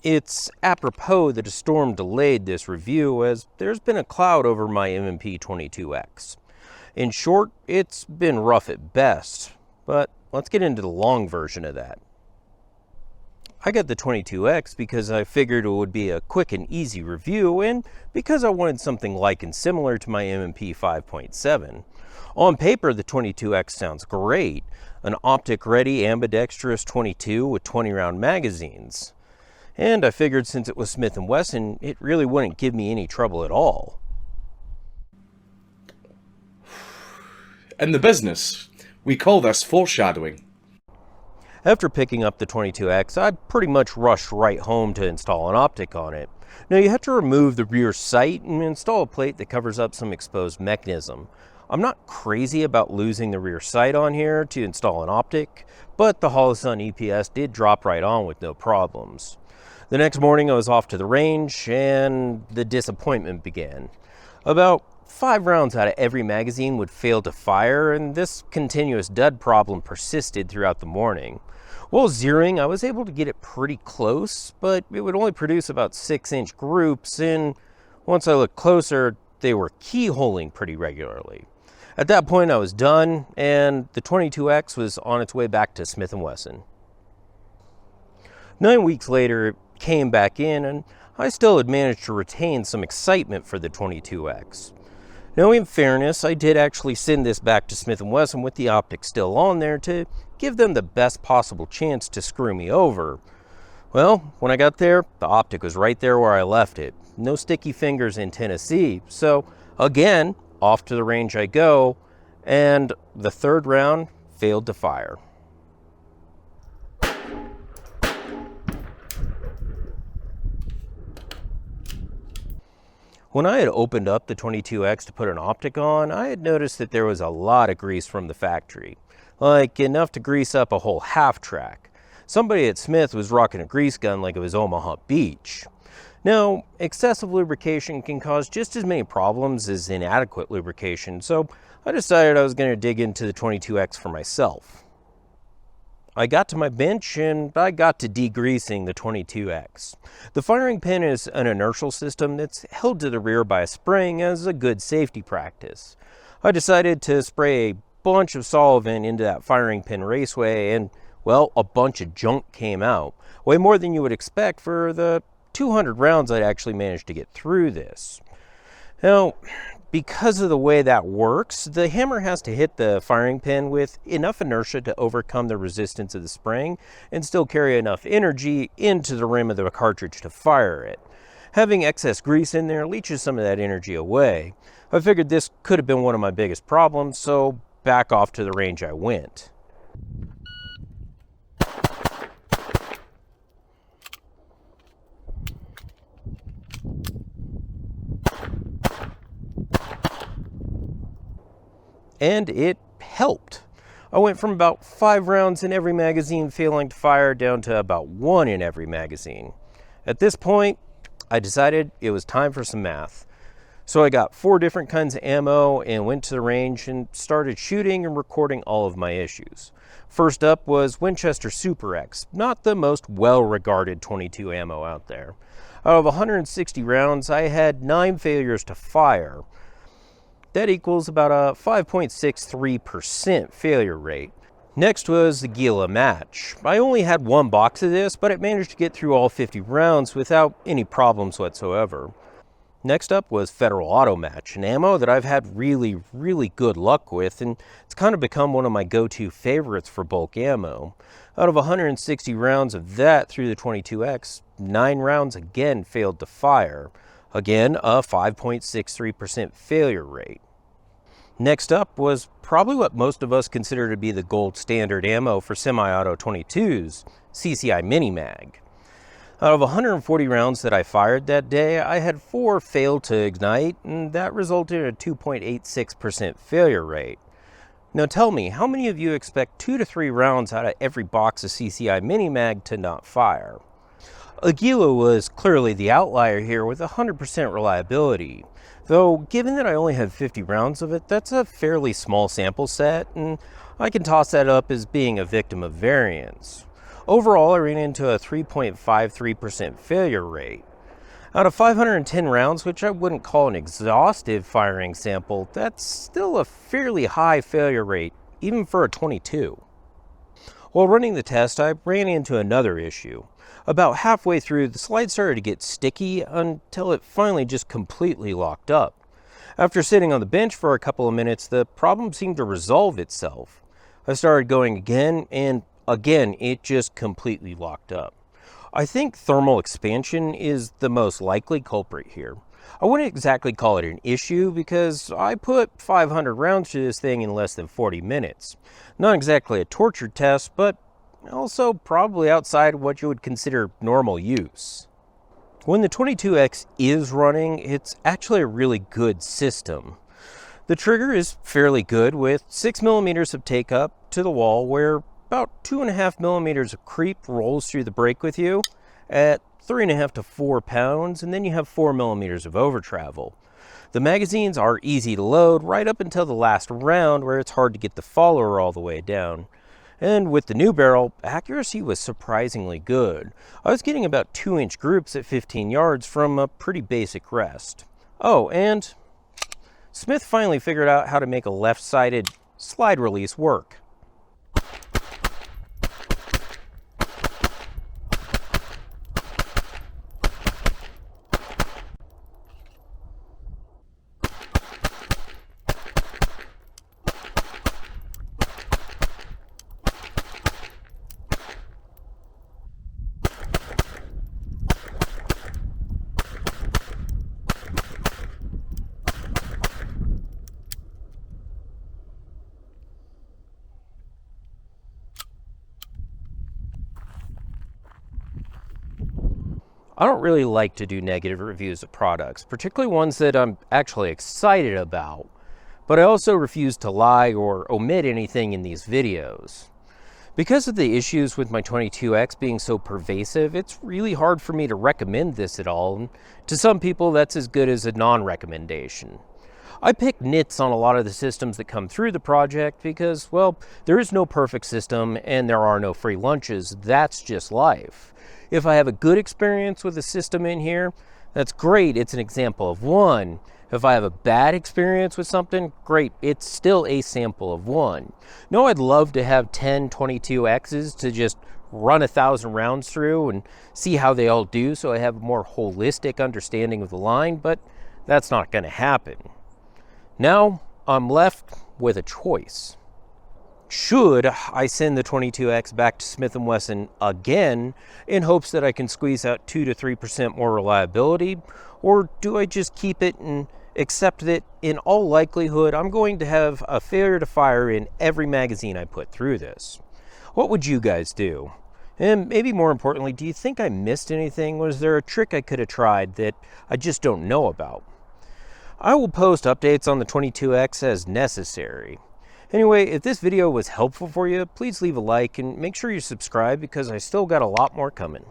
It's apropos that a storm delayed this review, as there's been a cloud over my M&P 22X. In short, it's been rough at best, but let's get into the long version of that. I got the 22X because I figured it would be a quick and easy review, and because I wanted something like and similar to my M&P 5.7. On paper, the 22X sounds great, an optic-ready ambidextrous 22 with 20-round magazines. And I figured since it was Smith and Wesson, it really wouldn't give me any trouble at all. In the business, we call this foreshadowing. After picking up the 22X, I pretty much rushed right home to install an optic on it. Now you have to remove the rear sight and install a plate that covers up some exposed mechanism. I'm not crazy about losing the rear sight on here to install an optic, but the Holosun EPS did drop right on with no problems. The next morning I was off to the range and the disappointment began. About 5 rounds out of every magazine would fail to fire, and this continuous dud problem persisted throughout the morning. While zeroing, I was able to get it pretty close, but it would only produce about 6-inch groups, and once I looked closer, they were keyholing pretty regularly. At that point I was done, and the 22X was on its way back to Smith and Wesson. 9 weeks later, it came back in, and I still had managed to retain some excitement for the 22X. Now, in fairness, I did actually send this back to Smith & Wesson with the optic still on there to give them the best possible chance to screw me over. Well, when I got there, the optic was right there where I left it. No sticky fingers in Tennessee. So, again, off to the range I go, and the third round failed to fire. When I had opened up the 22X to put an optic on, I had noticed that there was a lot of grease from the factory, like enough to grease up a whole half track. Somebody at Smith was rocking a grease gun like it was Omaha Beach. Now, excessive lubrication can cause just as many problems as inadequate lubrication, so I decided I was going to dig into the 22X for myself. I got to my bench and I got to degreasing the 22X. The firing pin is an inertial system that's held to the rear by a spring as a good safety practice. I decided to spray a bunch of solvent into that firing pin raceway, and, well, a bunch of junk came out. Way more than you would expect for the 200 rounds I'd actually managed to get through this. Now, because of the way that works, the hammer has to hit the firing pin with enough inertia to overcome the resistance of the spring and still carry enough energy into the rim of the cartridge to fire it. Having excess grease in there leaches some of that energy away. I figured this could have been one of my biggest problems, so back off to the range I went. And it helped. I went from about 5 rounds in every magazine failing to fire down to about 1 in every magazine. At this point, I decided it was time for some math. So I got 4 different kinds of ammo and went to the range and started shooting and recording all of my issues. First up was Winchester Super X, not the most well-regarded 22 ammo out there. Out of 160 rounds, I had 9 failures to fire. That equals about a 5.63% failure rate. Next was the Gila Match. I only had 1 box of this, but it managed to get through all 50 rounds without any problems whatsoever. Next up was Federal Auto Match, an ammo that I've had really good luck with, and it's kind of become one of my go-to favorites for bulk ammo. Out of 160 rounds of that through the 22X, 9 rounds again failed to fire. Again, a 5.63% failure rate. Next up was probably what most of us consider to be the gold standard ammo for semi-auto 22s, CCI Mini Mag. Out of 140 rounds that I fired that day, I had 4 fail to ignite, and that resulted in a 2.86% failure rate. Now tell me, how many of you expect 2 to 3 rounds out of every box of CCI Mini Mag to not fire? Gila was clearly the outlier here with 100% reliability. Though, given that I only had 50 rounds of it, that's a fairly small sample set, and I can toss that up as being a victim of variance. Overall, I ran into a 3.53% failure rate. Out of 510 rounds, which I wouldn't call an exhaustive firing sample, that's still a fairly high failure rate, even for a .22. While running the test, I ran into another issue. About halfway through, the slide started to get sticky until it finally just completely locked up. After sitting on the bench for a couple of minutes, the problem seemed to resolve itself. I started going again, and again, it just completely locked up. I think thermal expansion is the most likely culprit here. I wouldn't exactly call it an issue because I put 500 rounds to this thing in less than 40 minutes. Not exactly a torture test, but also probably outside what you would consider normal use. When the 22X is running, it's actually a really good system. The trigger is fairly good with 6 millimeters of take up to the wall, where about 2.5 millimeters of creep rolls through the brake with you at 3.5 to 4 pounds, and then you have 4 millimeters of over travel. The magazines are easy to load right up until the last round, where it's hard to get the follower all the way down. And with the new barrel, accuracy was surprisingly good. I was getting about 2-inch groups at 15 yards from a pretty basic rest. Oh, and Smith finally figured out how to make a left-sided slide release work. I don't really like to do negative reviews of products, particularly ones that I'm actually excited about, but I also refuse to lie or omit anything in these videos. Because of the issues with my 22X being so pervasive, it's really hard for me to recommend this at all, and to some people that's as good as a non-recommendation. I pick nits on a lot of the systems that come through the project because, well, there is no perfect system and there are no free lunches. That's just life. If I have a good experience with a system in here, that's great, it's an example of one. If I have a bad experience with something, great, it's still a sample of one. No, I'd love to have 10 22Xs to just run 1,000 rounds through and see how they all do so I have a more holistic understanding of the line, but that's not going to happen. Now I'm left with a choice. Should I send the 22X back to Smith and Wesson again in hopes that I can squeeze out 2 to 3% more reliability, or do I just keep it and accept that in all likelihood I'm going to have a failure to fire in every magazine I put through this? What would you guys do? And maybe more importantly, do you think I missed anything? Was there a trick I could have tried that I just don't know about? I will post updates on the 22X as necessary. Anyway, if this video was helpful for you, please leave a like and make sure you subscribe because I still got a lot more coming.